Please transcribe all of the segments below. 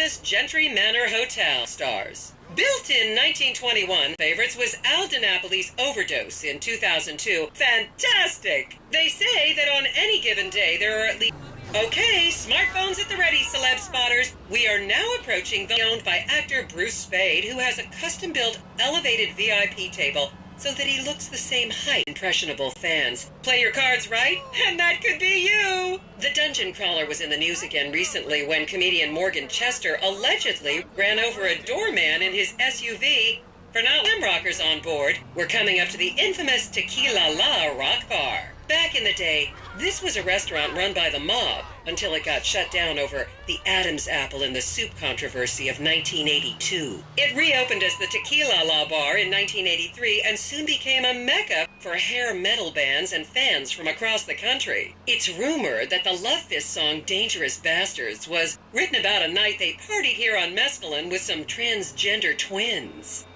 famous Gentry Manor Hotel stars. Built in 1921, favorites was Al DiNapoli's Overdose in 2002. Fantastic! They say that on any given day there are at least... Okay, smartphones at the ready, celeb spotters. We are now approaching the owned by actor Bruce Spade, who has a custom-built elevated VIP table so that he looks the same height. Impressionable fans. Play your cards right, and that could be you! The dungeon crawler was in the news again recently when comedian Morgan Chester allegedly ran over a doorman in his SUV. For not glam rockers on board, we're coming up to the infamous Tequila La Rock Bar. Back in the day, this was a restaurant run by the mob until it got shut down over the Adam's apple in the soup controversy of 1982. It reopened as the Tequila La Bar in 1983 and soon became a mecca for hair metal bands and fans from across the country. It's rumored that the Love Fist song Dangerous Bastards was written about a night they partied here on mescaline with some transgender twins.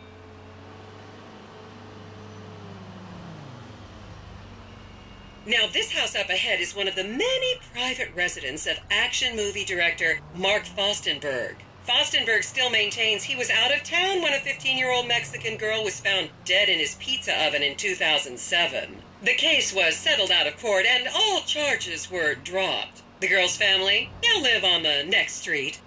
Now, this house up ahead is one of the many private residence of action movie director Mark Fostenberg. Fostenberg still maintains he was out of town when a 15-year-old Mexican girl was found dead in his pizza oven in 2007. The case was settled out of court and all charges were dropped. The girl's family now live on the next street.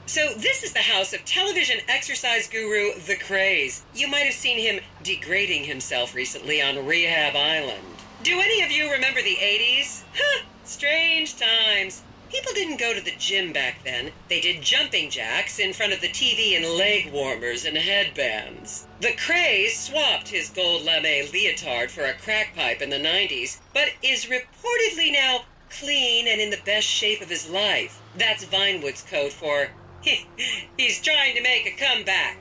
So this is the house of television exercise guru The Craze. You might have seen him degrading himself recently on Rehab Island. Do any of you remember the 80s? Huh, strange times. People didn't go to the gym back then. They did jumping jacks in front of the TV and leg warmers and headbands. The Craze swapped his gold lame leotard for a crack pipe in the 90s, but is reportedly now clean and in the best shape of his life. That's Vinewood's code for... he's trying to make a comeback.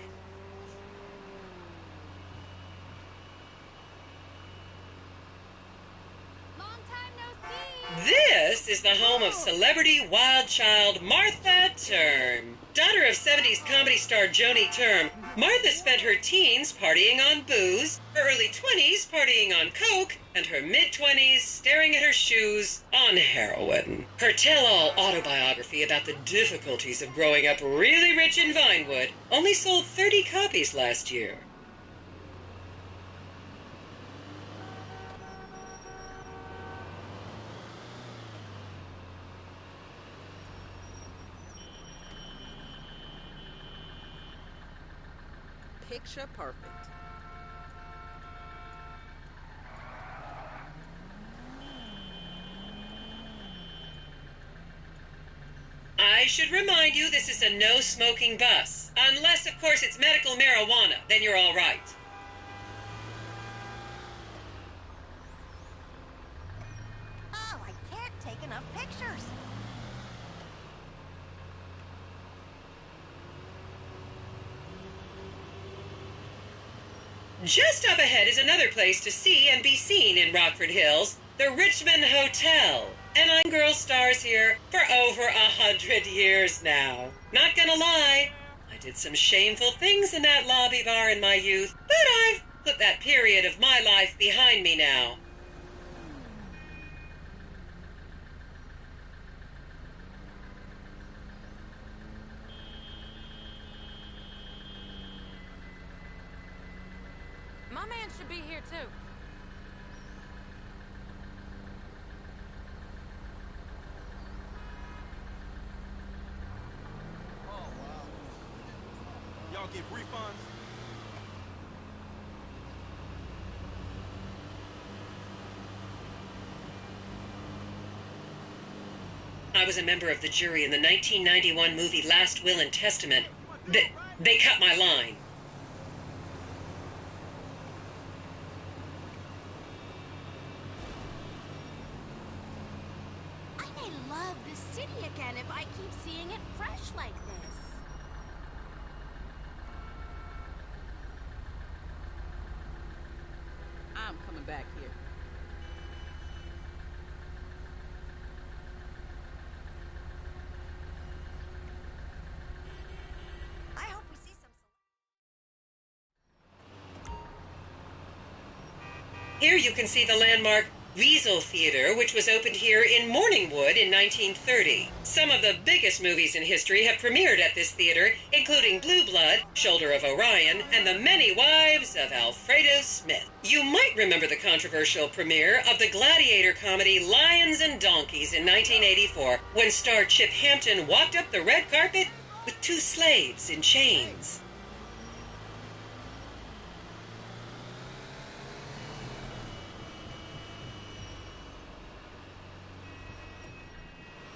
Long time no see. This is the home of celebrity wild child Martha Term. Daughter of 70s comedy star Joni Term, Martha spent her teens partying on booze, her early 20s partying on coke, and her mid-20s staring at her shoes on heroin. Her tell-all autobiography about the difficulties of growing up really rich in Vinewood only sold 30 copies last year. Picture perfect. I should remind you this is a no-smoking bus. Unless, of course, it's medical marijuana. Then you're all right. Oh, I can't take enough pictures. Just up ahead is another place to see and be seen in Rockford Hills, the Richmond Hotel. And I'm girl stars here for over 100 years now. Not gonna lie, I did some shameful things in that lobby bar in my youth, but I've put that period of my life behind me now. My man should be here too. Oh, wow. Y'all give refunds? I was a member of the jury in the 1991 movie Last Will and Testament. They cut my line. I may love this city again if I keep seeing it fresh like this. I'm coming back here. I hope we see some... Here you can see the landmark Weasel Theater, which was opened here in Morningwood in 1930. Some of the biggest movies in history have premiered at this theater, including Blue Blood, Shoulder of Orion, and The Many Wives of Alfredo Smith. You might remember the controversial premiere of the gladiator comedy Lions and Donkeys in 1984, when star Chip Hampton walked up the red carpet with two slaves in chains.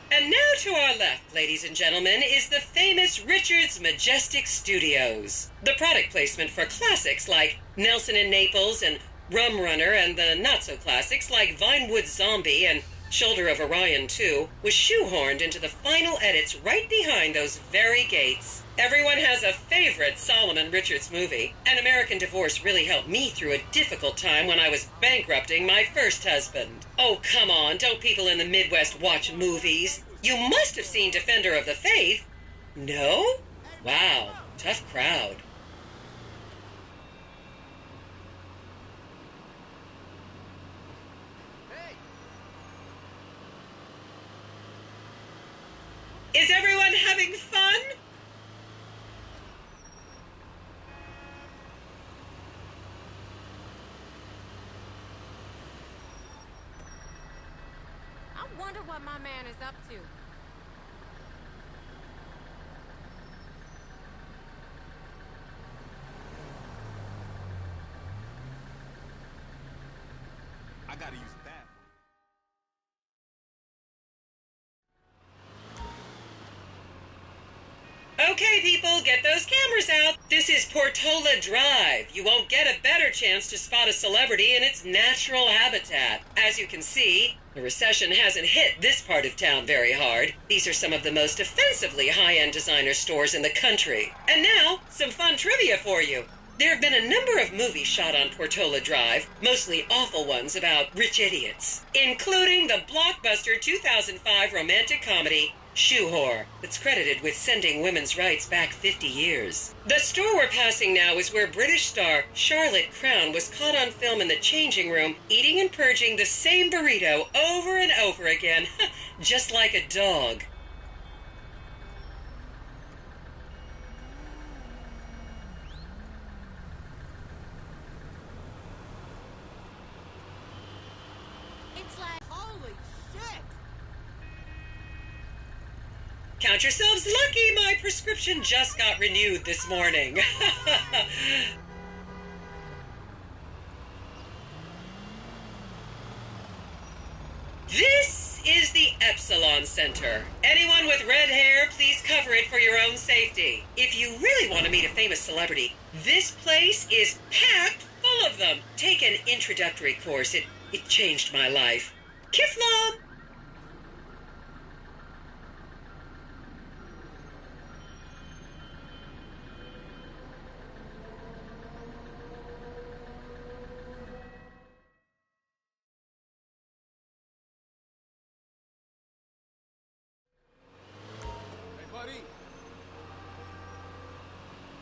And now to our left, ladies and gentlemen, is the famous Richards Majestic Studios. The product placement for classics like Nelson and Naples and Rum Runner, and the not-so-classics like Vinewood Zombie and Shoulder of Orion 2 was shoehorned into the final edits right behind those very gates. Everyone has a favorite Solomon Richards movie. An American Divorce really helped me through a difficult time when I was bankrupting my first husband. Oh, come on, don't people in the Midwest watch movies? You must have seen Defender of the Faith. No? Wow, tough crowd. Is everyone having fun? I wonder what my man is up to. I gotta use the bathroom. Okay, people, get those cameras out. This is Portola Drive. You won't get a better chance to spot a celebrity in its natural habitat. As you can see, the recession hasn't hit this part of town very hard. These are some of the most offensively high-end designer stores in the country. And now, some fun trivia for you. There have been a number of movies shot on Portola Drive, mostly awful ones about rich idiots, including the blockbuster 2005 romantic comedy Shoe Whore, that's credited with sending women's rights back 50 years. The store we're passing now is where British star Charlotte Crown was caught on film in the changing room, eating and purging the same burrito over and over again, just like a dog. It's like, Holy shit! Count yourselves lucky, my prescription just got renewed this morning. This is the Epsilon Center. Anyone with red hair, please cover it for your own safety. If you really want to meet a famous celebrity, this place is packed full of them. Take an introductory course. It changed my life. Kiflam! Hey, buddy.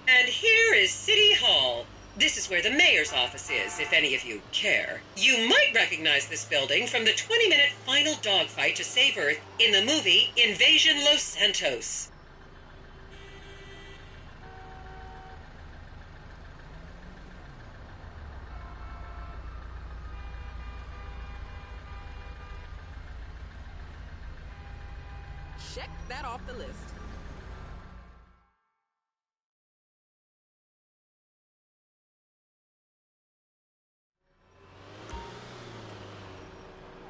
And here is City Hall. This is where the mayor's office is, if any of you care. You might recognize this building from the 20-minute final dogfight to save Earth in the movie Invasion Los Santos. Check that off the list.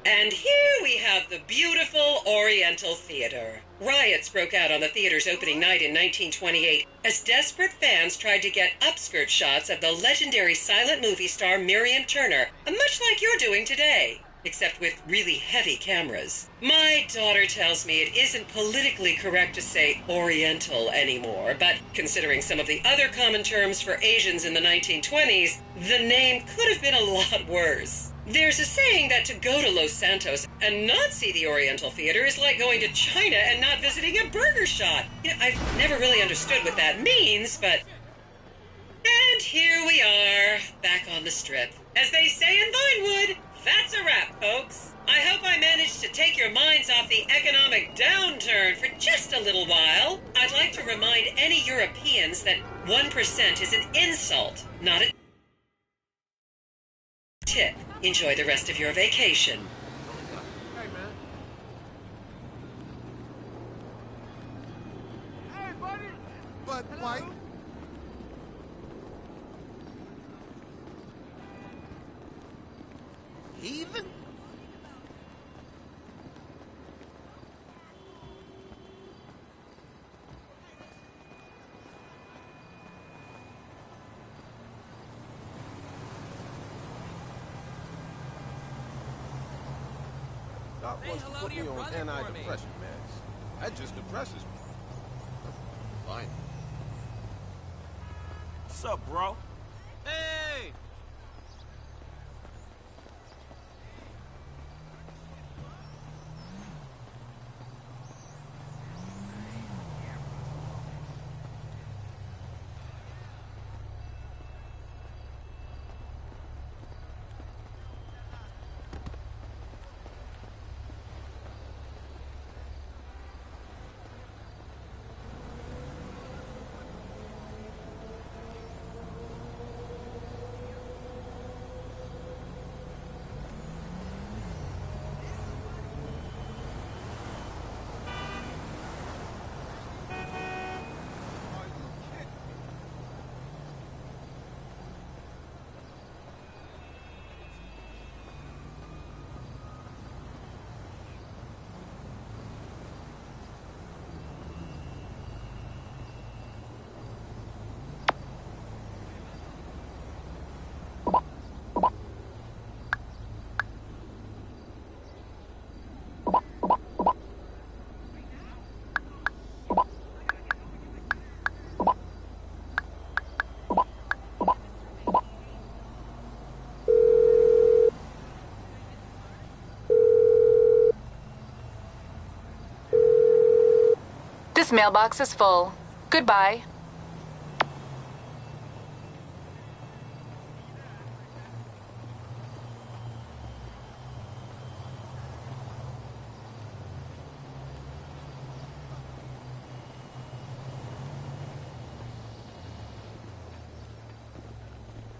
And here we have the beautiful Oriental Theater. Riots broke out on the theater's opening night in 1928 as desperate fans tried to get upskirt shots of the legendary silent movie star Miriam Turner, much like you're doing today, except with really heavy cameras. My daughter tells me it isn't politically correct to say Oriental anymore, but considering some of the other common terms for Asians in the 1920s, the name could have been a lot worse. There's a saying that to go to Los Santos and not see the Oriental Theater is like going to China and not visiting a burger shop. I've never really understood what that means, but... And here we are, back on the strip. As they say in Vinewood, That's a wrap, folks. I hope I managed to take your minds off the economic downturn for just a little while. I'd like to remind any Europeans that 1% is an insult, not a tip. Enjoy the rest of your vacation. Hey, man. Hey, buddy. But, White. Heathen? Doc wants to put me on antidepressant meds. That just depresses me. Fine. What's up, bro? Hey! This mailbox is full. Goodbye.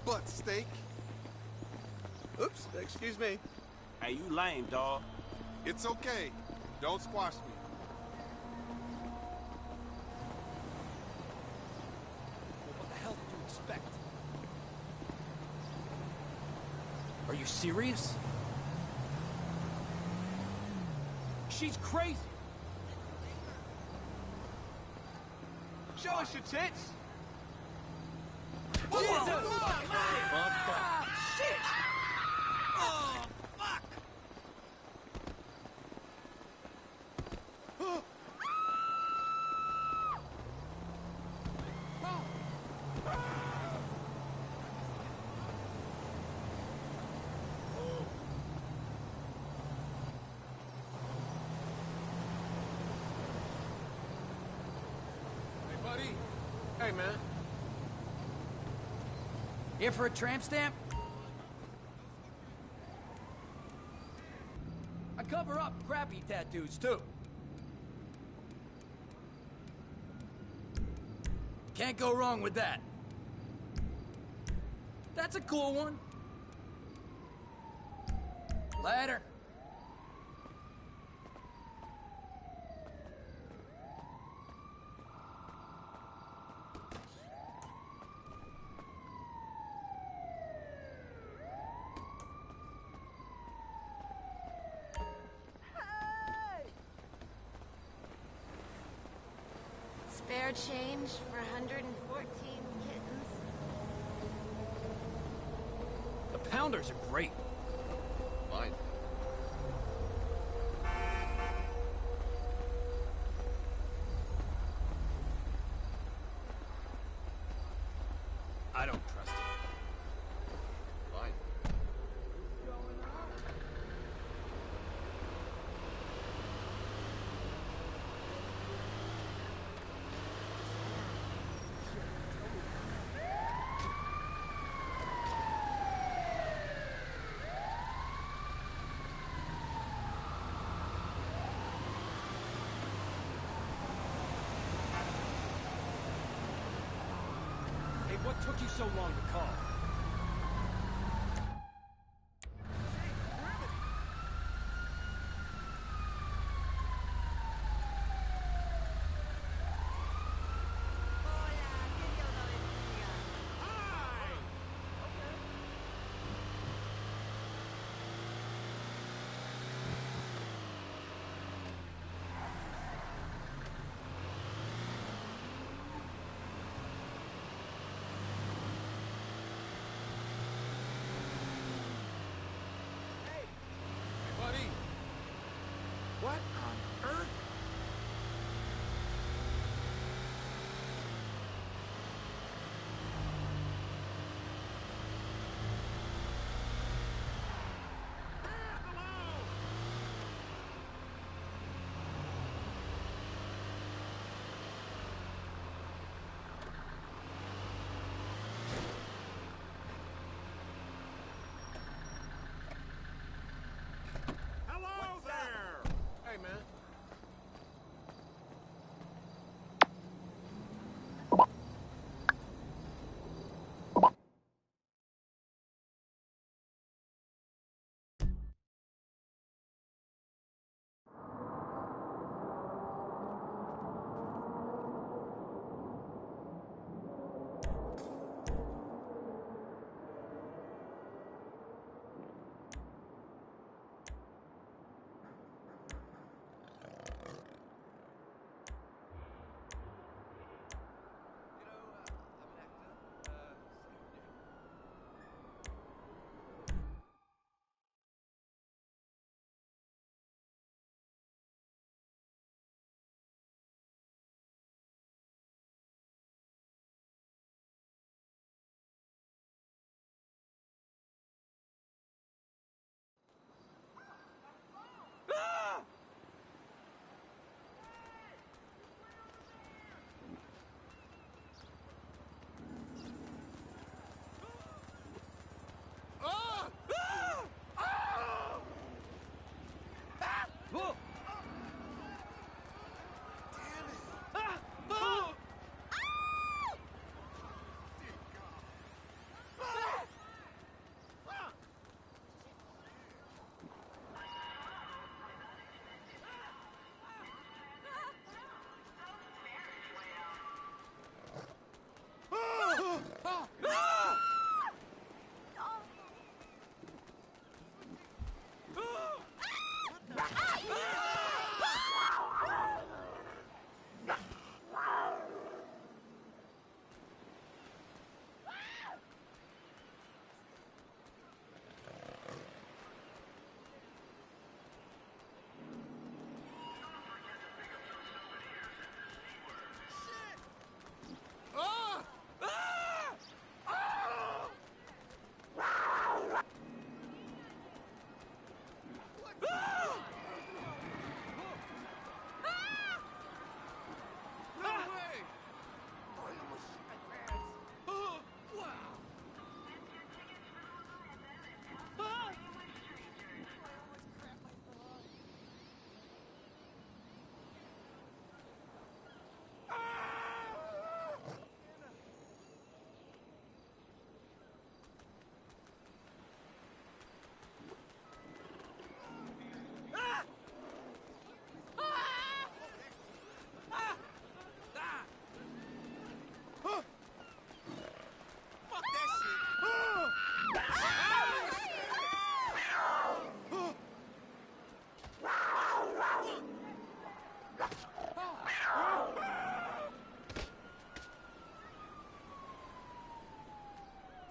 Butt steak. Oops, excuse me. Hey, you lame, dawg. It's okay. Don't squash me. What the hell did you expect? Are you serious? She's crazy. Show us your tits. Jesus! Shit! Oh, fuck! Hey, buddy. Hey, man. Here for a tramp stamp? I cover up crappy tattoos, too. Can't go wrong with that. That's a cool one. Later. Spare change for 114 kittens. The Pounders are great. Fine. I don't trust it. Fine. What took you so long to call? Buddy! What on earth? Hello there! Hey, man.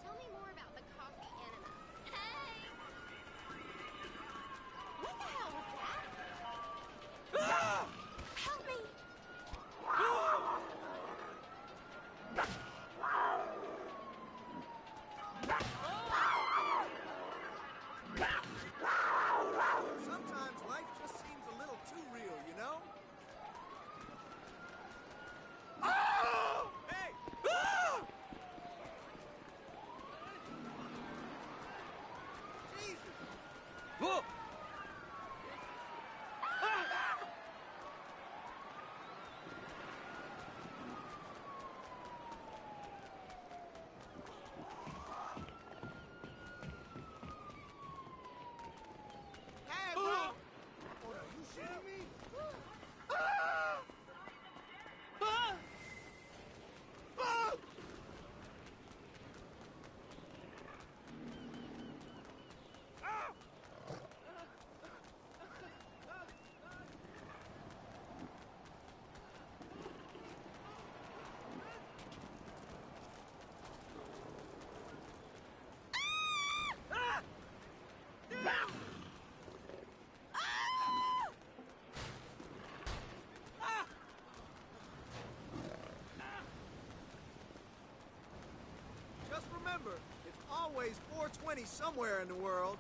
Tell me more about the coffee enema. Hey! What the hell was that? Help me! Sometimes life just seems a little too real, you know? remember, it's always 420 somewhere in the world.